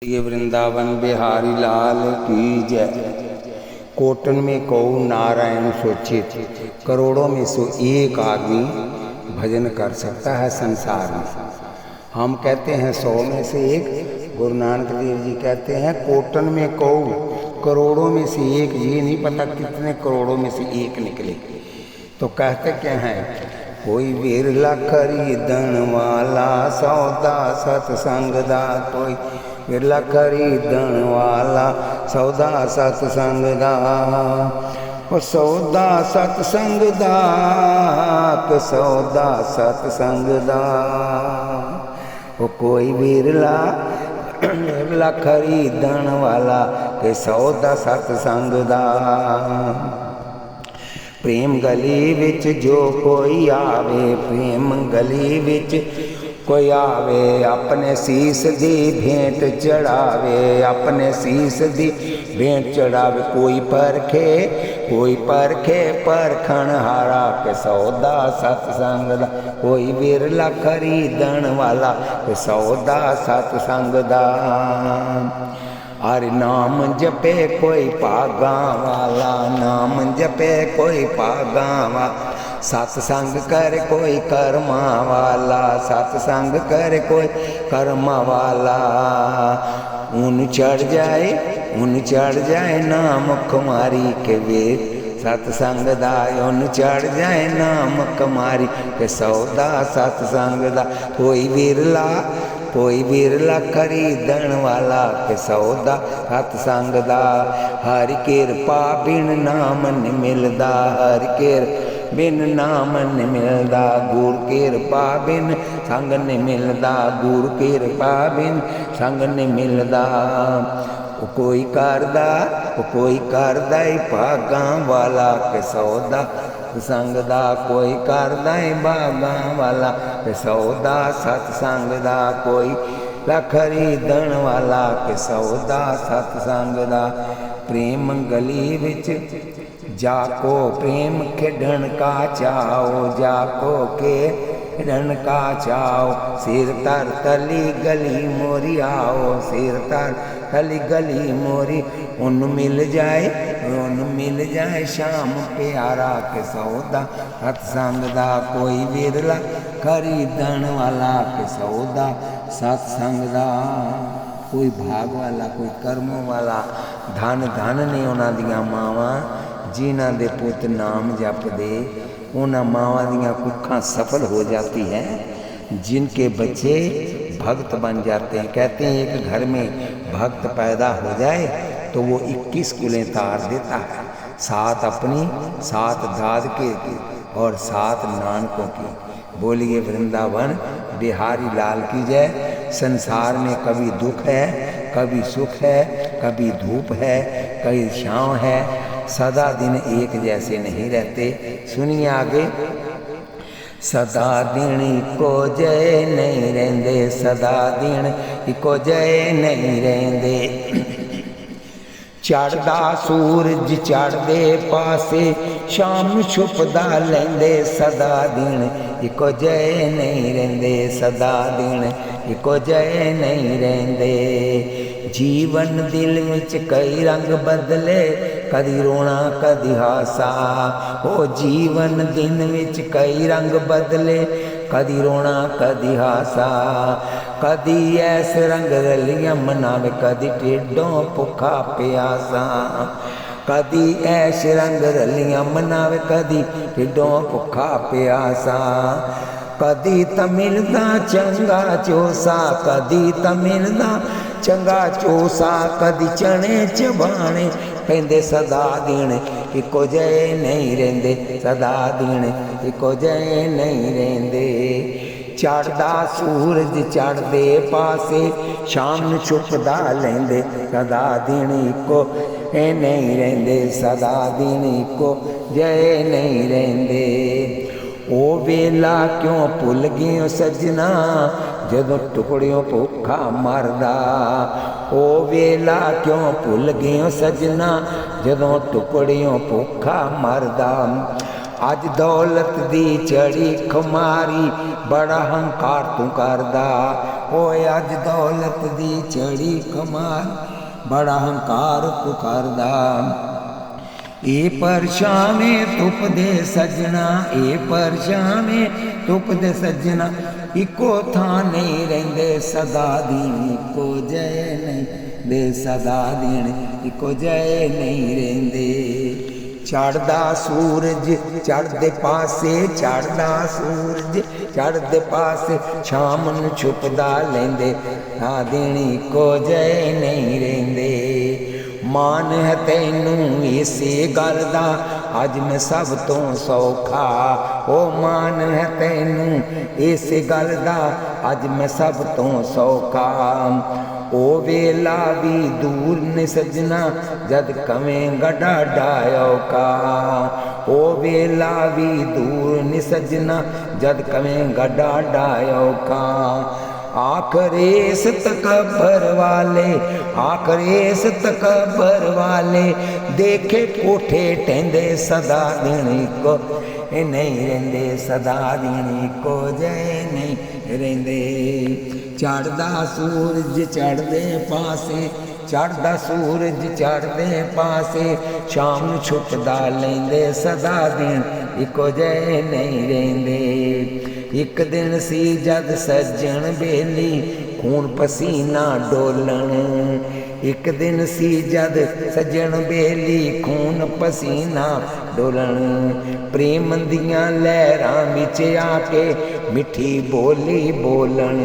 ये वृंदावन बिहारी लाल की जय। कोटन में कौ नारायण सोचित, करोड़ों में सो एक आदमी भजन कर सकता है संसार में। हम कहते हैं 100 में से एक, गुरु नानक देव जी कहते हैं कोटन में कौ, करोड़ों में से एक। ये नहीं पता कितने करोड़ों में से एक निकले। तो कहते क्या हैं, कोई बिरला खरीदन वाला सौदा सत्संग दा, कोई बिरला खरीदन वाला सौदा सत्संग दा, ओ सौदा सत्संग दा, के सौदा सत्संग दा, ओ कोई बिरला बिरला खरीदन वाला के सौदा सत्संग दा। प्रेम गली विच जो कोई आवे, प्रेम गली विच कोई आवे, अपने शीस दी भेंट चढ़ावे, अपने शीस दी भेंट चढ़ावे। कोई परखे परखण हारा के सौदा सत्संग दा, कोई बिरला खरीदन वाला के सौदा सत्संग दा। अरे नाम जपे कोई पागा वाला, नाम जपे कोई पागा वाला, सत्संग कर कोई कर्मा वाला, सत्संग कर कोई कर्मा वाला। उन चढ़ जाए नाम कुमारी के वीर सत्संग दा, उन चढ़ जाए नाम कुमारी के सौदा सत्संग दा। कोई बिरला खरीदन वाला के सौदा सत्संग दा। हरि कृपा बिन नाम न मिलदा, हरि कृपा बिन नाम न मिलदा, गुर कृपा बिन संग न मिलदा, गुर कृपा बिन संग न मिलदा। कोई करदा भागा वाला के सौदा सत्संग दा, कोई करदा भागा वाला के सौदा सत्संग दा। कोई खरीदन वाला के सौदा सत्संग दा। प्रेम गली विच जाको प्रेम खेडन का चाओ, जाको खेडन का चाओ। सिर तर तली गली मोरी आओ, सिर तर तली गली मोरी। उन मिल जाए शाम प्यारा के सौदा सत्संग दा। कोई बिरला खरीदन वाला के सौदा सत्संग दा। कोई भाग वाला कोई कर्म वाला, धन ने उन्हां दियां मावां जिन्हां दे पुत नाम जपदे, उन्हां मावां दियां कुखां सफल हो जाती है, जिनके बच्चे भक्त बन जाते हैं। कहते हैं एक घर में भक्त पैदा हो जाए तो वो 21 कुलें तार देता है, 7 अपनी, 7 दाद के और 7 नानकों की। बोलिए वृंदावन बिहारी लाल की जय। संसार में कभी दुख है, कभी सुख है, कभी धूप है, कभी छाँव है, सदा दिन एक जैसे नहीं रहते। सुनिए आगे। सदा दिन को जय नहीं रहंदे, सदा दिन को जय नहीं रहंदे। चढ़दा सूरज चढ़दे पासे, शाम छुपदा लैंदे, सदा दिन इको जय नहीं रहंदे, सदा दिन इको जय नहीं रहंदे। जीवन दिल विच कई रंग बदले, कदी रोना कदी हासा। ओ जीवन दिन विच कई रंग बदले, कदी रोना कदी हासा। कदी ऐस रंग रलियां मनावे, कदी ढिडों भुखा प्यासा। कदी ऐस रंग रलियां मनावे, कदी ढिडों भुखा प्यासा। कदी त मिलदा चंगा चोसा, कदी त मिलदा चंगा चोसा। कदी चने चबाने पैंदे, सदा दिन इको जय नहीं रहंदे, सदा दिन इको जय नहीं रहंदे। चढ़दा सूरज चढ़दे पासे, शाम छुपदा लैंदे, सदा दिन इको नहीं रहंदे, सदा दिन इको जय नहीं रहंदे। ओ वेला क्यों भुल गए सजना, जदों टुकड़ियों भुखा मरदा। ओ वेला क्यों भुल गए सजना, जदों टुकड़ियों भुखा मरदा। अज दौलत दी चढ़ी खुमारी, बड़ा हंकार तू करदा। ओए अज दौलत दी चढ़ी कमार बड़ा हंकार तू करदा ए परछावें धुप दे सजना ए परछावें धुप दे सजना इको थां नहीं रहिंदे सदा दीन इको जय नहीं दे सदा दीन इको जय नहीं रहिंदे चढ़दा सूरज चढ़दे पासे चढ़दा सूरज चढ़दे पासे शाम नूं छुपदा लैंदे आ दिन इको जय नहीं रहिंदे मान है तैनू इसे गल दा अज मैं सब तो सौखा ओ मान है तैनू इसे गल दा अज मैं सब तो सौखा ओ वेला भी दूर ने सजना जद कवें गड़ा डायोका ओ वेला भी दूर ने सजना जद कवें गड़ा डायोका आखरेस तकबर वाले आखरेस तकबर वाले देखे कोठे टेंदे सदा दिन को नहीं रेंदे सदा दिन को जय नहीं रेंदे चढ़दा सूरज चढ़दे पासे चढ़दा सूरज चढ़दे पासे शाम छुपदा लेंदे सदा दिन इको जय नहीं रेंदे एक दिन सी जद सज्जन बेली खून पसीना डोलन एक दिन सी जद सज्जन बेली खून पसीना डोलन प्रेम दियां लहरां विच आके मिठी बोली बोलन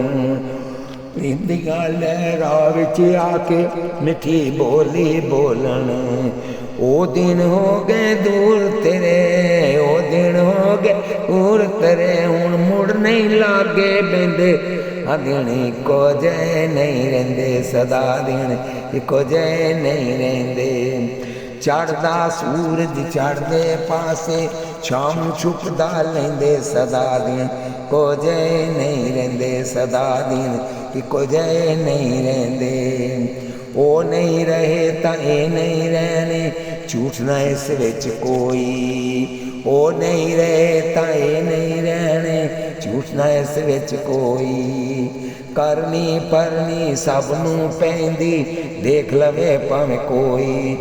प्रेम दियां लहरां विच आके मिठी बोली बोलन ओ दिन हो गए दूर तेरे ओ दिन हो गए दूर तेरे हुण मुड़ नहीं लागे बेंदे आ दिन इको जय नहीं रहिंदे सदा दिन इको जय नहीं रहिंदे चढ़दा सूरज चढ़दे पासे शाम छुपदा लैंदे सदा दिन को जय नहीं रहिंदे सदा दिन इको जय नहीं रहिंदे ओ नहीं रहे तां ए नहीं रहने झूठ ना इस विच कोई ओ नहीं रहे तां ए नहीं रहने झूठ ना इस विच कोई करनी परनी सब नूं पैंदी देख लवे भावें कोई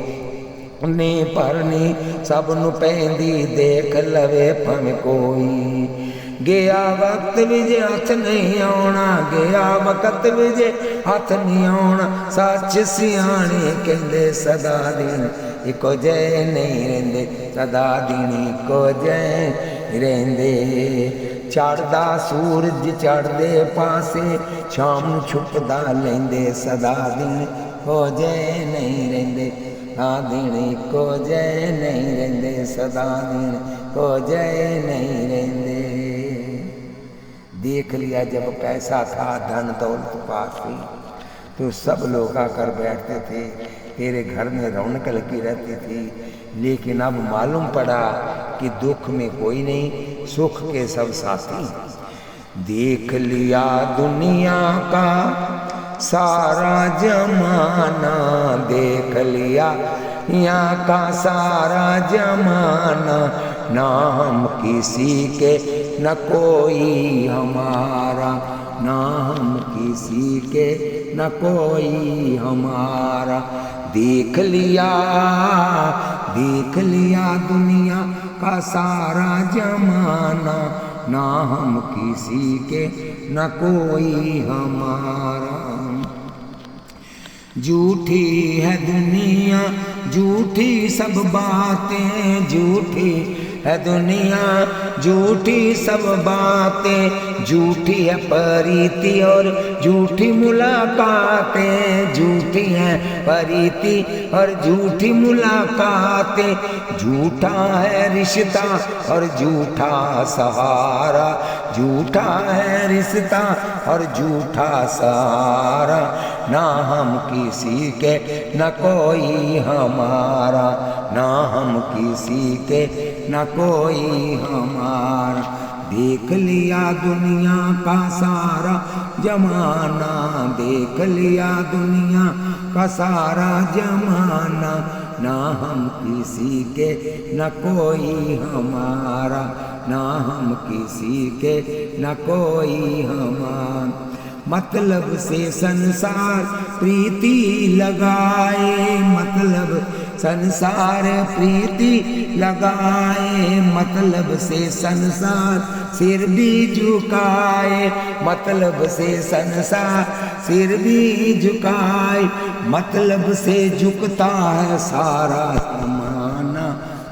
नी परनी सब नूं पैंदी देख लवे भावें कोई गया वक्त विजे हथ नहीं आना गया वक्त विजे हथ नहीं आना सच सियाणे कहंदे सदा दिन इको जय नहीं रहिंदे सदा दिन इको जय रहिंदे चढ़दा सूरज चढ़दे पासे शाम छुपदा लैंदे सदा दिन इको जय नहीं रहिंदे सदा दिन इको जय नहीं रहिंदे सदा दिन इको जय नहीं रहिंदे देख लिया जब पैसा था धन दौलत पास थी तो सब लोग आकर बैठते थे तेरे घर में रौनक लगी रहती थी लेकिन अब मालूम पड़ा कि दुख में कोई नहीं सुख के सब साथी देख लिया दुनिया का सारा जमाना देख लिया यहाँ का सारा जमाना ना हम किसी के न कोई हमारा ना हम किसी के न कोई हमारा देख लिया दुनिया का सारा जमाना ना हम किसी के न कोई हमारा झूठी है दुनिया झूठी सब बातें झूठी है दुनिया झूठी सब बातें झूठी है प्रीति और झूठी मुलाकातें झूठी है प्रीति और झूठी मुलाकातें झूठा है रिश्ता और झूठा सहारा झूठा है रिश्ता और झूठा सहारा ना हम किसी के न कोई हमारा ना हम किसी के न कोई हमारा देख लिया दुनिया का सारा जमाना देख लिया दुनिया का सारा जमाना ना हम किसी के न कोई हमारा ना हम किसी के न कोई हमारा मतलब से संसार प्रीति लगाए, मतलब संसार प्रीति लगाए, मतलब से संसार सिर भी झुकाए, मतलब से संसार सिर भी झुकाए, मतलब से झुकता है सारा जमाना,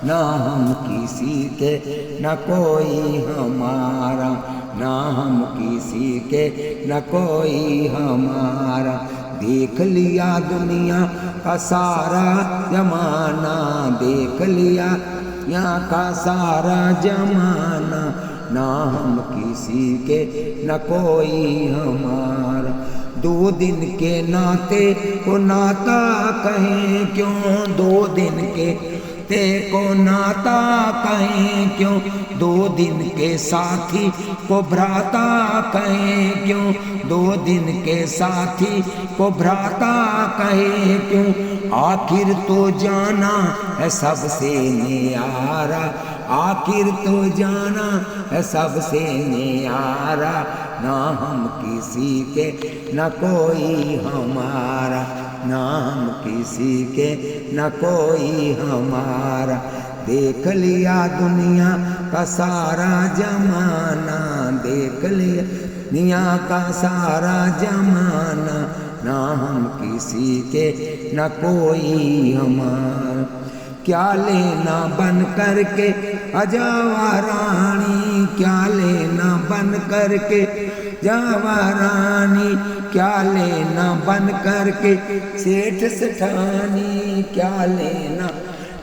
ना हम किसी के न कोई हमारा, ना हम किसी के न कोई हमारा। देख लिया दुनिया का सारा जमाना, देख लिया यहाँ का सारा जमाना, ना हम किसी के न कोई हमारा। दो दिन के नाते को नाता कहें क्यों, दो दिन के ते को नाता कहें क्यों, दो दिन के साथी को भ्राता कहें क्यों, दो दिन के साथी को भ्राता कहें क्यों। आखिर तो जाना है सबसे न्यारा, आखिर तो जाना है सबसे न्यारा, ना हम किसी के न कोई हमारा, ना हम किसी के न कोई हमारा। देख लिया दुनिया का सारा जमाना, देख लिया दुनिया का सारा जमाना, ना हम किसी के न कोई हमारा। क्या लेना बन करके अजावा रानी, क्या लेना बन करके जावा रानी, क्या लेना बन करके सेठ सेठानी, क्या लेना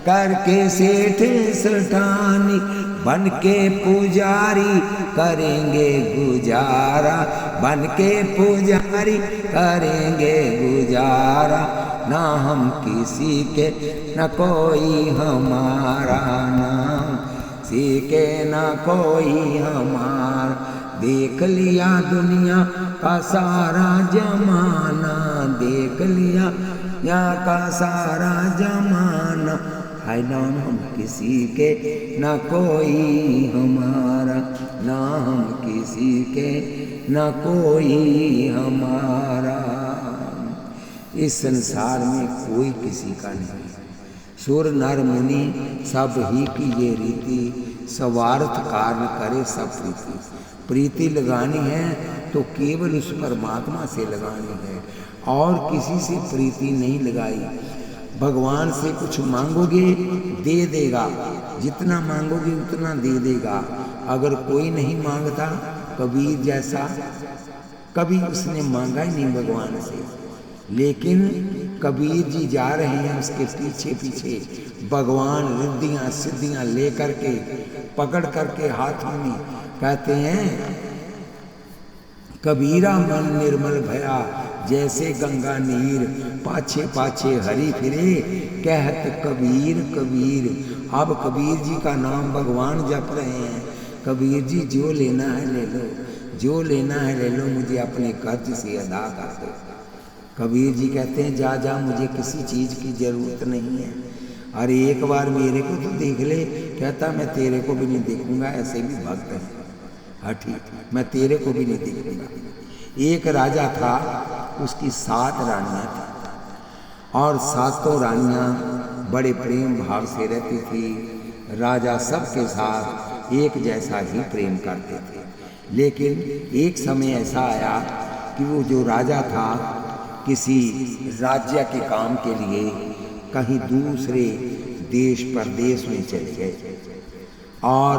करके सेठ सेठानी, बन के पुजारी करेंगे गुजारा, बन के पुजारी करेंगे गुजारा, ना हम किसी के न कोई हमारा, ना किसी के न कोई हमारा। देख लिया दुनिया का सारा जमाना, देख लिया यहाँ का सारा जमाना, है ना हम किसी के न कोई हमारा, ना हम किसी के न कोई हमारा। इस संसार में कोई किसी का नहीं, सुर नर मुनि सब ही की ये रीति, स्वार्थ कारण करे सब प्रीति। प्रीति लगानी है तो केवल उस परमात्मा से लगानी है, और किसी से प्रीति नहीं लगाई। भगवान से कुछ मांगोगे दे देगा, जितना मांगोगे उतना दे देगा। अगर कोई नहीं मांगता, कबीर जैसा कभी उसने मांगा ही नहीं भगवान से, लेकिन कबीर जी जा रहे हैं उसके पीछे पीछे, भगवान रिद्धियाँ सिद्धियाँ ले करके पकड़ करके हाथों में, कहते हैं कबीरा मन निर्मल भया, जैसे गंगा नीर पाछे पाछे हरि फिरे, कहत कबीर कबीर। अब कबीर जी का नाम भगवान जप रहे हैं, कबीर जी जो लेना है ले लो, जो लेना है ले लो, मुझे अपने कर्ज से अदा कर दो। कबीर जी कहते हैं जा जा, मुझे किसी चीज़ की ज़रूरत नहीं है, अरे एक बार मेरे को तो देख ले। कहता मैं तेरे को भी नहीं देखूंगा, ऐसे भी भक्त है। हाँ ठीक, मैं तेरे को भी नहीं देखूंगा। एक राजा था, उसकी 7 रानियाँ थी, और 7 रानियाँ बड़े प्रेम भाव से रहती थी। राजा सबके साथ एक जैसा ही प्रेम करते थे, लेकिन एक समय ऐसा आया कि वो जो राजा था किसी राज्य के काम के लिए कहीं दूसरे देश परदेश में चले गए, और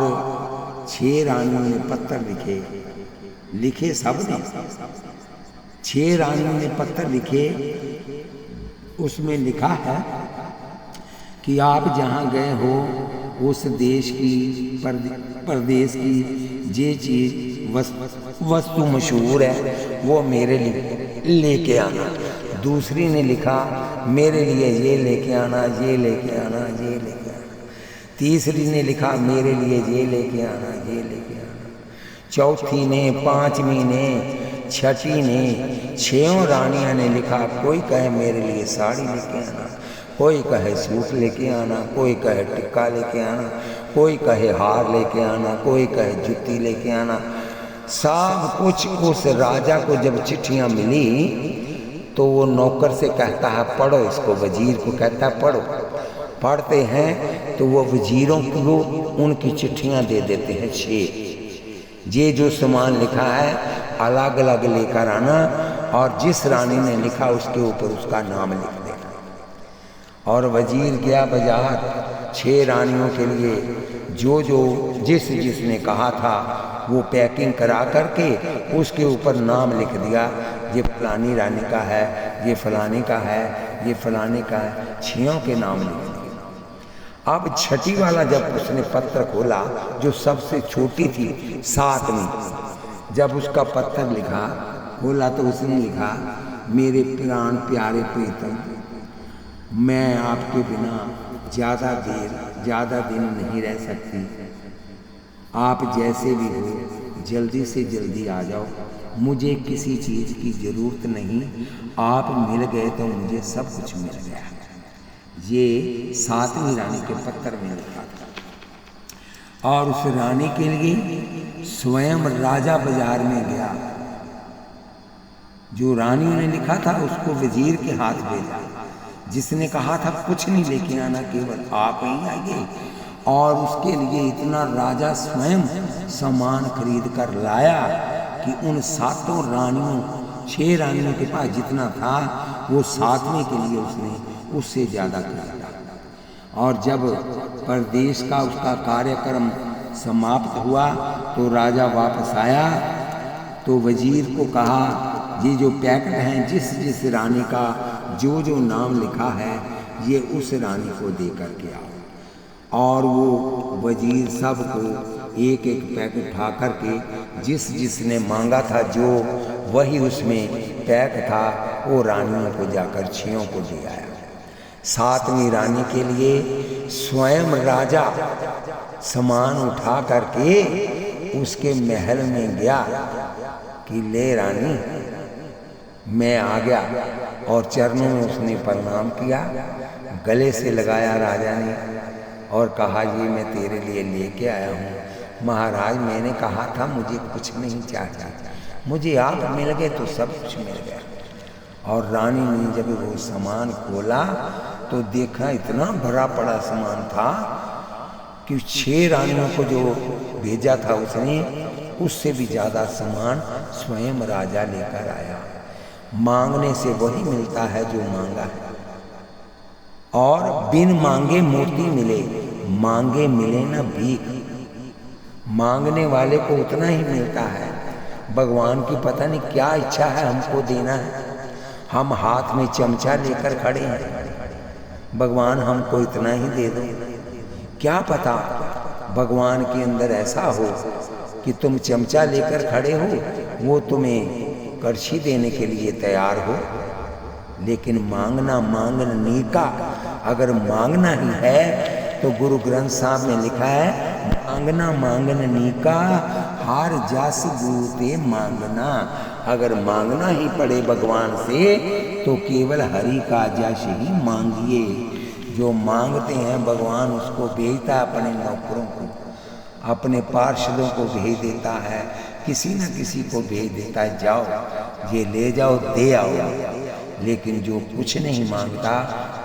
6 रानियों ने पत्र लिखे सब ने 6 रानियों ने पत्र लिखे। उसमें लिखा है कि आप जहाँ गए हो उस देश की परदेश की जे चीज़ वस्तु मशहूर है वो मेरे लिए लेके आना। दूसरी ने लिखा मेरे लिए ये लेके आना, ये लेके आना, ये लेके आना। तीसरी ने लिखा मेरे लिए ये लेके आना, ये लेके आना। चौथी ने, 5वीं ने, 6ठी ने, 6 रानियाँ ने लिखा, कोई कहे मेरे लिए साड़ी लेके आना, कोई कहे सूट लेके आना, कोई कहे टिक्का लेके आना, कोई कहे हार लेके आना, कोई कहे जुत्ती लेके आना। सब कुछ उस राजा को जब चिट्ठियां मिली तो वो नौकर से कहता है पढ़ो इसको, वजीर को कहता है पढ़ो। पढ़ते हैं तो वो वजीरों को उनकी चिट्ठियां दे देते हैं 6। ये जो सामान लिखा है अलग अलग लेकर आना और जिस रानी ने लिखा उसके ऊपर उसका नाम लिख देना। और वजीर गया बाजार 6 रानियों के लिए जो जो जिसने कहा था वो पैकिंग करा करके उसके ऊपर नाम लिख दिया, ये फलानी रानी का है, ये फलाने का है, ये फलाने का है, 6 के नाम लिख दिए। अब 6ठी वाला जब उसने पत्र खोला, जो सबसे छोटी थी 7वीं, जब उसका पत्र लिखा खोला तो उसने लिखा, मेरे प्राण प्यारे प्रीतम, मैं आपके बिना ज़्यादा दिन नहीं रह सकती। आप जैसे भी हो जल्दी से जल्दी आ जाओ, मुझे किसी चीज़ की ज़रूरत नहीं, आप मिल गए तो मुझे सब कुछ मिल गया। ये 7वीं रानी के पत्र में लिखा था। और उस रानी के लिए स्वयं राजा बाजार में गया, जो रानी ने लिखा था उसको वजीर के हाथ भेजा, जिसने कहा था कुछ नहीं लेके आना, केवल आप ही आइए। और उसके लिए इतना राजा स्वयं सामान खरीद कर लाया कि उन 7 रानियों 6 रानियों के पास जितना था वो 7वीं के लिए उसने उससे ज़्यादा खरीदा। और जब प्रदेश का उसका कार्यक्रम समाप्त हुआ तो राजा वापस आया तो वजीर को कहा, ये जो पैकेट हैं जिस रानी का जो जो नाम लिखा है ये उस रानी को दे कर के आओ। और वो वजीर सबको एक एक पैकेट उठा करके जिसने मांगा था जो वही उसमें पैक था वो रानियों को जाकर 6 को दे आया। 7वीं रानी के लिए स्वयं राजा सामान उठा करके उसके महल में गया कि ले रानी मैं आ गया। और चरणों में उसने प्रणाम किया, गले से लगाया राजा ने और कहा, ये मैं तेरे लिए लेके आया हूँ। महाराज मैंने कहा था मुझे कुछ नहीं चाहिए, मुझे आप मिल गए तो सब कुछ मिल गया। और रानी ने जब वो सामान खोला तो देखा इतना भरा पड़ा सामान था कि 6 रानियों को जो भेजा था उसने उससे भी ज़्यादा सामान स्वयं राजा लेकर आया। मांगने से वही मिलता है जो मांगा है, और बिन मांगे मोती मिले, मांगे मिले ना भीख। मांगने वाले को उतना ही मिलता है, भगवान की पता नहीं क्या इच्छा है हमको देना है। हम हाथ में चमचा लेकर खड़े हैं, भगवान हमको इतना ही दे दो। क्या पता भगवान के अंदर ऐसा हो कि तुम चमचा लेकर खड़े हो, वो तुम्हें कड़छी देने के लिए तैयार हो। लेकिन मांगना मांगने का, अगर मांगना ही है तो गुरु ग्रंथ साहब में लिखा है, मांगना मांगने का हार जास गुरुते मांगना। अगर मांगना ही पड़े भगवान से तो केवल हरि का जश ही मांगिए। जो मांगते हैं भगवान उसको भेजता है, अपने नौकरों को, अपने पार्षदों को भेज देता है, किसी न किसी को भेज देता है, जाओ ये ले जाओ दे आओ। लेकिन जो कुछ नहीं मांगता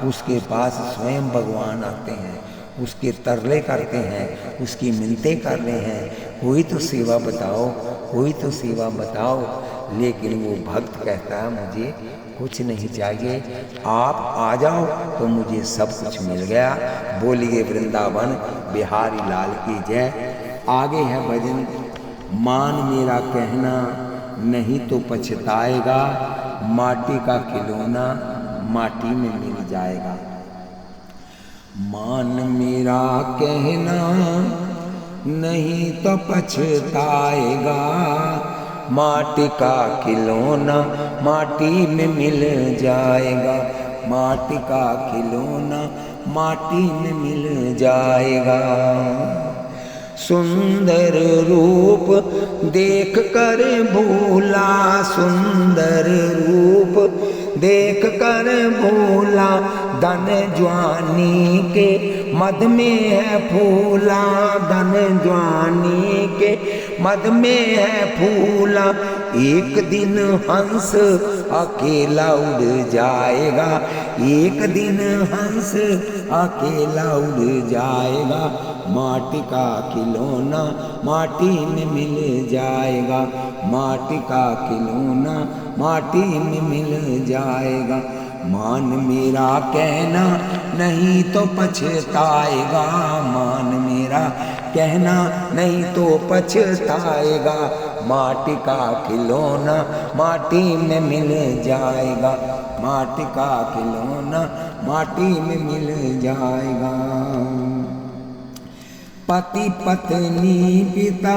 उसके पास स्वयं भगवान आते हैं, उसके तरले करते हैं, उसकी मिन्नतें कर रहे हैं, कोई तो सेवा बताओ, कोई तो सेवा बताओ। लेकिन वो भक्त कहता है मुझे कुछ नहीं चाहिए, आप आ जाओ तो मुझे सब कुछ मिल गया। बोलिए वृंदावन बिहारी लाल की जय। आगे है भजन, मान मेरा कहना नहीं तो पछताएगा, माटी का खिलौना माटी में मिल जाएगा। मान मेरा कहना नहीं तो पछताएगा, माटी का खिलौना माटी में मिल जाएगा। माटी का खिलौना माटी में मिल जाएगा। सुंदर रूप देख कर भूला, सुंदर रूप देख कर भूला, धन जवानी के मद में है फूला, धन जवानी के मद में है फूला। एक दिन हंस अकेला उड़ जाएगा, एक दिन हंस अकेला उड़ जाएगा। माटी का खिलौना माटी में मिल जाएगा, माटी का खिलौना माटी में मिल जाएगा। मान मेरा कहना नहीं तो पछताएगा, मान मेरा कहना नहीं तो पछताएगा। माटी का खिलौना माटी में मिल जाएगा, माटी का खिलौना माटी में मिल जाएगा। पति पत्नी पिता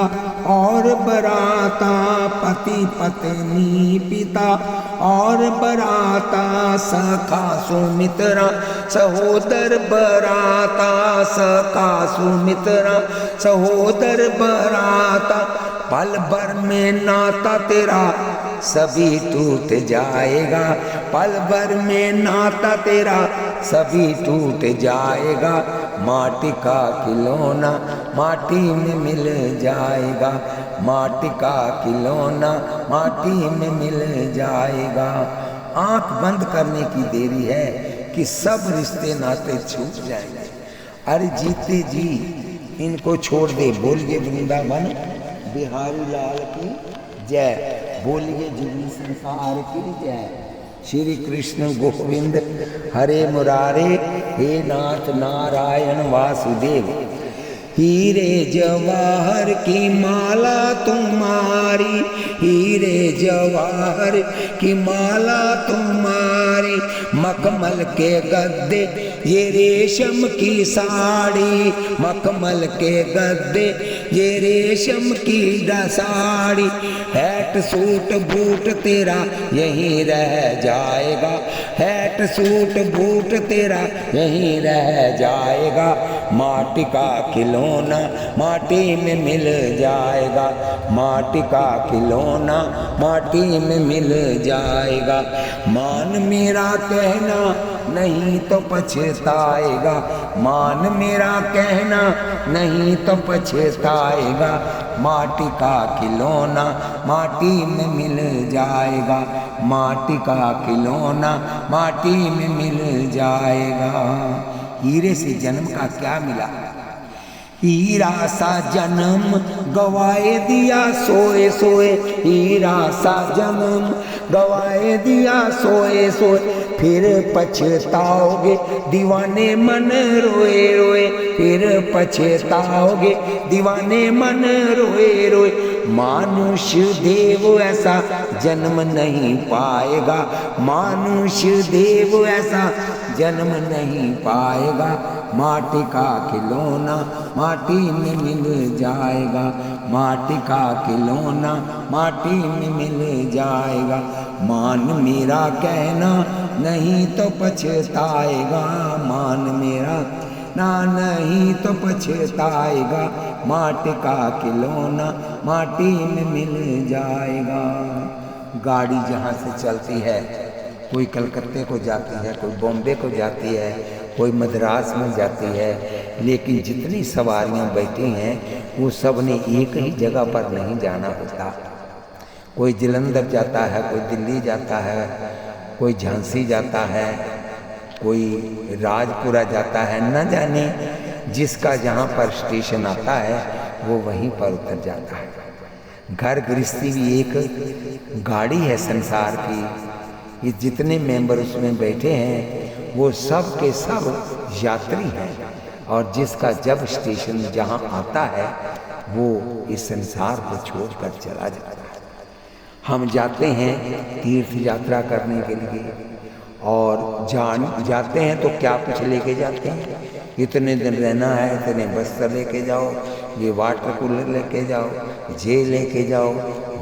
और बराता, पति पत्नी पिता और बराता। सखा सुमित्रा सहोदर बराता, सखा सुमित्रा सहोदर बराता। पल भर में नाता तेरा सभी टूट जाएगा, पल भर में नाता तेरा सभी टूट जाएगा। माटी का खिलौना माटी में मिल जाएगा, माटी का खिलौना माटी में मिल जाएगा। आंख बंद करने की देरी है कि सब रिश्ते नाते छूट जाएंगे। अरे जीते जी इनको छोड़ दे। बोलिए वृंदावन बिहारी लाल की जय, बोलिए जुगली संसार की जय। श्री कृष्ण गोविंद हरे मुरारे, हे नाथ नारायण वासुदेव। हीरे जवाहर की माला तुम्हारी, हीरे जवाहर की माला तुम्हारी। मखमल के गद्दे ये रेशम की साड़ी, मखमल के गद्दे ये रेशम की साड़ी। हैट सूट बूट तेरा यहीं रह जाएगा, हैट सूट बूट तेरा यहीं रह जाएगा। माटी का खिलौना माटी में मिल जाएगा, माटी का खिलौना माटी में मिल जाएगा। मान मेरा कहना नहीं तो पछताएगा, मान मेरा कहना नहीं तो पछताएगा। माटी का खिलौना माटी में मिल जाएगा, माटी का खिलौना माटी में मिल जाएगा। हीरे से जन्म का क्या मिला, हीरा सा जन्म गवाए दिया सोए सोए, हीरा सा जन्म गवाए दिया सोए सोए। फिर पछताओगे दीवाने मन रोए रोए, फिर पछताओगे दीवाने मन रोए रोए। मानुष देव ऐसा जन्म नहीं पाएगा, मानुष देव ऐसा जन्म नहीं पाएगा। माटी का खिलौना माटी में मिल जाएगा, माटी का खिलौना माटी में मिल जाएगा। मान मेरा कहना नहीं तो पछताएगा, मान मेरा ना नहीं तो पछताएगा। माटी का खिलौना माटी में मिल जाएगा। गाड़ी जहाँ से चलती है, कोई कलकत्ते को जाती है, कोई बॉम्बे को जाती है, कोई मद्रास में जाती है, लेकिन जितनी सवारियां बैठी हैं वो सब ने एक ही जगह पर नहीं जाना होता। कोई जलंधर जाता है, कोई दिल्ली जाता है, कोई झांसी जाता है, कोई राजपुरा जाता है। न जाने जिसका जहाँ पर स्टेशन आता है वो वहीं पर उतर जाता है। घर गृहस्थी भी एक गाड़ी है संसार की, ये जितने मेंबर उसमें बैठे हैं वो सब के सब यात्री हैं, और जिसका जब स्टेशन जहाँ आता है वो इस संसार को छोड़कर चला जाता है। हम जाते हैं तीर्थ यात्रा करने के लिए, और जाते हैं तो क्या कुछ लेके जाते हैं। इतने दिन रहना है, इतने बस्तर लेके जाओ, ये वाटर कूलर लेके जाओ, ये लेके जाओ,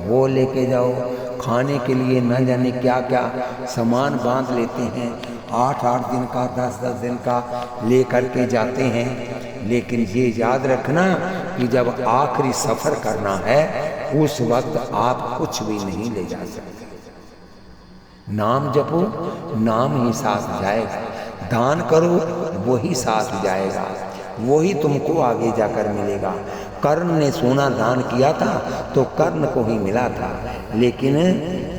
वो लेके जाओ। खाने के लिए न जाने क्या क्या सामान बांध लेते हैं, 8-8 दिन का 10-10 दिन का ले करके जाते हैं। लेकिन ये याद रखना कि जब आखिरी सफ़र करना है उस वक्त आप कुछ भी नहीं ले जा सकते। नाम जपो, नाम ही साथ जाएगा। दान करो, वही साथ जाएगा, वही तुमको आगे जाकर मिलेगा। कर्ण ने सोना दान किया था तो कर्ण को ही मिला था। लेकिन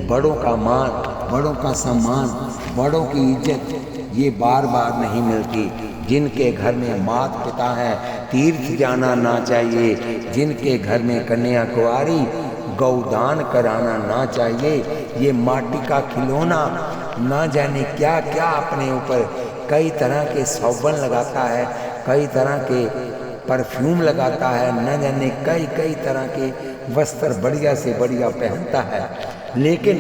बड़ों का मान, बड़ों का सम्मान, बड़ों की इज्जत ये बार बार नहीं मिलती। जिनके घर में माता पिता है तीर्थ जाना ना चाहिए, जिनके घर में कन्या कुंवारी गौदान कराना ना चाहिए। ये माटी का खिलौना ना जाने क्या क्या अपने ऊपर कई तरह के सौबन लगाता है, कई तरह के परफ्यूम लगाता है, न जाने कई कई तरह के वस्त्र बढ़िया से बढ़िया पहनता है। लेकिन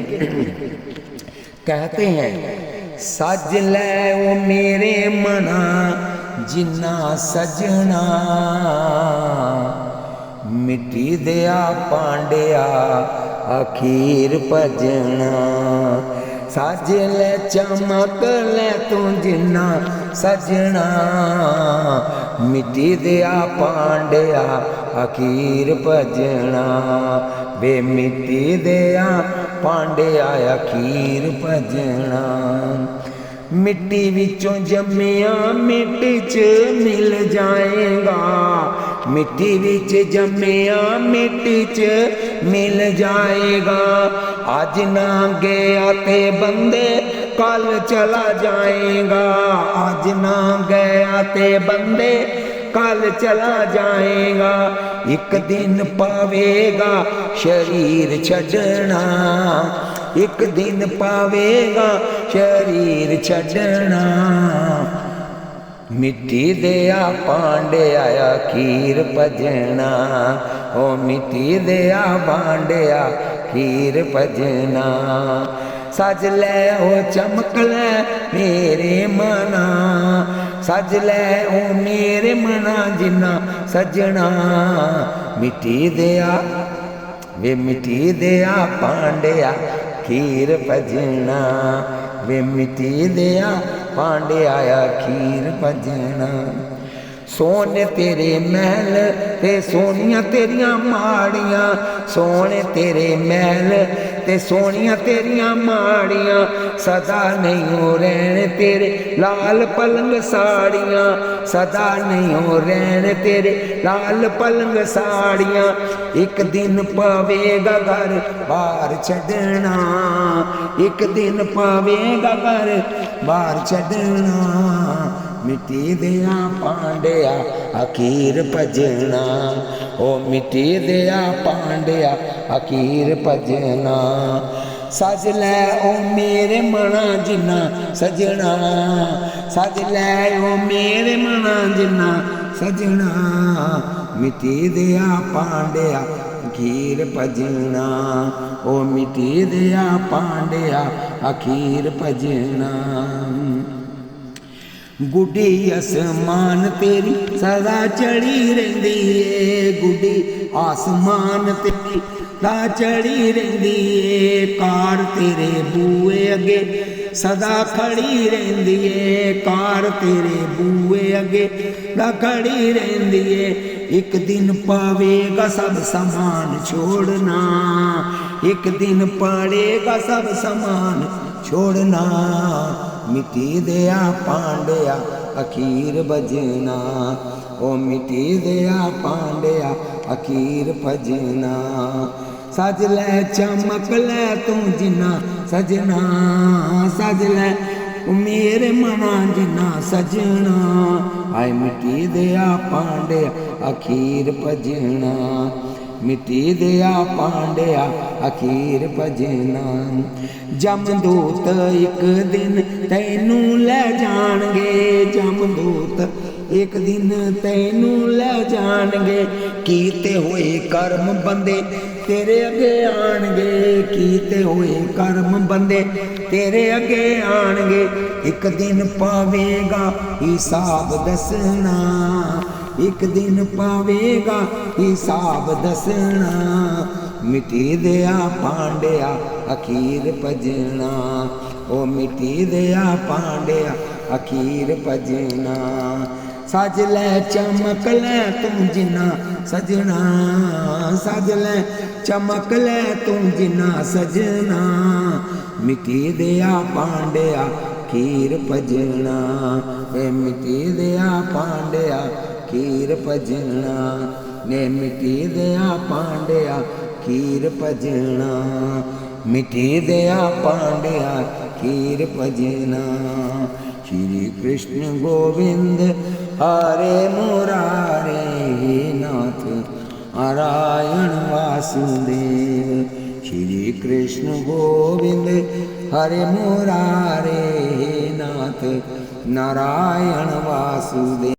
कहते हैं सज ले वो मेरे मना जिन्ना सजना, मिट्टी दिया पांडिया अखीर भजना। सज ले चमक ले तू जिन्ना सजना, मिट्टी दिया पांडिया अखीर भजना। वे मिट्टी दिया पांडिया अखीर भजना। मिट्टी विचों जम्मिया मिट्टी च मिल जाएगा, मिट्टी विच जम्मिया मिट्टी च मिल जाएगा। आज ना गया ते बंदे कल चला जाएगा, आज ना गया ते बंदे कल चला जाएगा। एक दिन पावेगा शरीर छड़ना, एक दिन पावेगा शरीर छड़ना। मिट्टी दिया पांडिया अखीर भजना, ओ मिट्टी दिया पांडिया अखीर भजना। सज ले ओ चमक ले मेरे मना, सज ले ओ मेरे मना जिन्ना सजना। मिट्टी दिया वे मिट्टी दिया पांडिया खीर भजना, वे मिट्टी दिया पांडिया खीर भजना। सोने तेरे महल ते सोनिया तेरिया माड़ियाँ, सोने तेरे महल ते सोनिया तेरिया माड़ियाँ। सदा नहीं हो रहने तेरे लाल पलंग साड़ियाँ, सदा नहीं हो रहने तेरे लाल पलंग साड़ियाँ। एक दिन पावेगा घर बार छड़ना, एक दिन पावेगा घर बार छड़ना। मिट्टी दिया पांडिया अखीर भजना, ओ मिट्टी दिया पांडिया अखीर भजना। सज ले ओ मेरे मना जिन्ना सजना, सज ले ओ मेरे मना जिन्ना सजना। मिट्टी दिया पांडिया अखीर भजना, ओ मिट्टी दिया पांडिया अखीर भजना। गुड्डी आसमान तेरी सदा चढ़ी रहिंदी है, गुड्डी आसमान तेरी सदा चढ़ी रहिंदी है। कार तेरे बूए अगे सदा खड़ी रहिंदी है, कार तेरे बूए अगे सदा खड़ी रहिंदी है। एक दिन पावेगा सब सामान छोड़ना, एक दिन पड़ेगा सब सामान छोड़ना। मिट्टी दिया पांडिया अखीर भजना, ओ मिट्टी दिया पांडिया अखीर भजना। सज ले चमक ले तू जिन्ना सजना, सज ले मेरे मना जिन्ना सजना। आए मिट्टी दिया पांडिया अखीर भजना, मिट्टी दिया पांडिया अखीर भजना। जमदूत एक दिन तैनू ले जाणगे, जमदूत एक दिन तैनू ले जाणगे। कीते हुए कर्म बंदे तेरे अगे आणगे, कीते हुए कर्म बंदे तेरे अगे आणगे। एक दिन पावेगा हिसाब दसना, एक दिन पावेगा हिसाब दसना। मिट्टी दिया पांडिया अखीर भजना, ओ मिट्टी दिया पांडिया अखीर भजना। सज ले चमक ले तू जिन्ना सजना, सज ले चमक ले तू जिन्ना सजना। मिट्टी दिया पांडिया खीर भजना, ए मिट्टी दिया पांडिया खीर भजना। ने मिटी दया पांड्या खीर भजना, मिटी दया पांड्या खीर भजना। श्री कृष्ण गोविंद हरे मुरारे नाथ नारायण वासुदेव। श्री कृष्ण गोविंद हरे मुरारे नाथ नारायण वासुदेव।